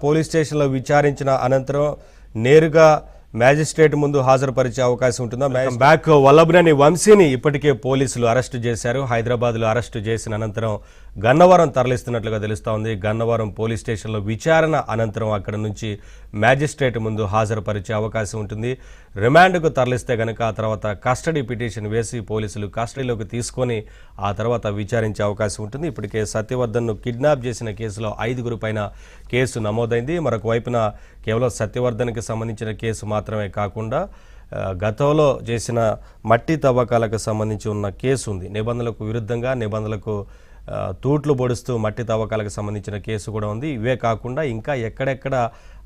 Police స్టేషన్లో విచారించిన అనంతరం నేరుగా మ్యాజిస్ట్రేట్ ముందు హాజరుపరిచే అవకాశం ఉంటుందా? బ్యాక్ వల్లభనేని వంశీని ఇప్పటికే పోలీసులు అరెస్టు చేశారు. హైదరాబాద్లో అరెస్టు చేసిన అనంతరం గన్నవరం తరలిస్తున్నట్లుగా తెలుస్తోంది. గన్నవరం పోలీస్ స్టేషన్లో విచారణ అనంతరం అక్కడ నుంచి మ్యాజిస్ట్రేట్ ముందు హాజరుపరిచే అవకాశం ఉంటుంది. రిమాండ్కు తరలిస్తే కనుక ఆ తర్వాత కస్టడీ పిటిషన్ వేసి పోలీసులు కస్టడీలోకి తీసుకొని ఆ తర్వాత విచారించే అవకాశం ఉంటుంది. ఇప్పటికే సత్యవర్ధన్ను కిడ్నాప్ చేసిన కేసులో 5 పైన కేసు నమోదైంది. మరొక వైపున కేవలం సత్యవర్ధన్కి సంబంధించిన కేసు మాత్రమే కాకుండా గతంలో చేసిన మట్టి తవ్వకాలకు సంబంధించి ఉన్న కేసు ఉంది. నిబంధనలకు విరుద్ధంగా నిబంధనలకు తూట్లు పొడుస్తూ మట్టి తవ్వకాలకు సంబంధించిన కేసు కూడా ఉంది. ఇవే కాకుండా ఇంకా ఎక్కడెక్కడ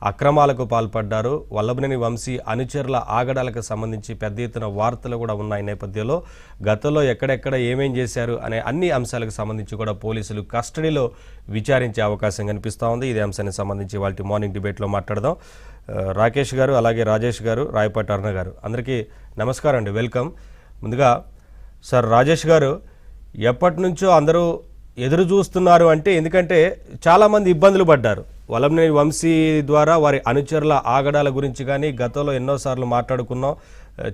అక్రమాలకు పాల్పడ్డారు, వల్లభనేని వంశీ అనుచరుల ఆగడాలకు సంబంధించి పెద్ద ఎత్తున వార్తలు కూడా ఉన్నాయి. నేపథ్యంలో గతంలో ఎక్కడెక్కడ ఏమేం చేశారు అనే అన్ని అంశాలకు సంబంధించి కూడా పోలీసులు కస్టడీలో విచారించే అవకాశం కనిపిస్తూ ఉంది. ఇదే అంశానికి సంబంధించి వాళ్ళ మార్నింగ్ డిబేట్లో మాట్లాడదాం. రాకేష్ గారు, అలాగే రాజేష్ గారు, రాయపాటి అరుణ గారు, అందరికీ నమస్కారం అండి, వెల్కమ్. ముందుగా సార్ రాజేష్ గారు, ఎప్పటి నుంచో అందరూ ఎదురు చూస్తున్నారు అంటే, ఎందుకంటే చాలామంది ఇబ్బందులు పడ్డారు వల్లభనేని వంశీ ద్వారా, వారి అనుచరుల ఆగడాల గురించి కానీ గతంలో ఎన్నోసార్లు మాట్లాడుకున్నాం.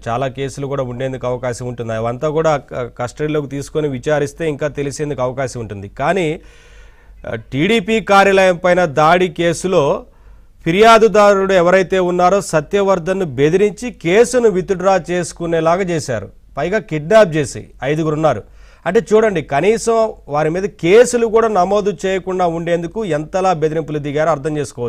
చాలా కేసులు కూడా ఉండేందుకు అవకాశం ఉంటుంది. అవంతా కూడా కస్టడీలోకి తీసుకొని విచారిస్తే ఇంకా తెలిసేందుకు అవకాశం ఉంటుంది. కానీ టీడీపీ కార్యాలయం పైన దాడి కేసులో ఫిర్యాదుదారుడు ఎవరైతే ఉన్నారో సత్యవర్ధన్ను బెదిరించి కేసును విత్డ్రా చేసుకునేలాగా చేశారు. పైగా కిడ్నాప్ చేసి 5 ఉన్నారు. అంటే చూడండి, కనీసం వారి మీద కేసులు కూడా నమోదు చేయకుండా ఉండేందుకు ఎంతలా బెదిరింపులు దిగారో అర్థం చేసుకోవచ్చు.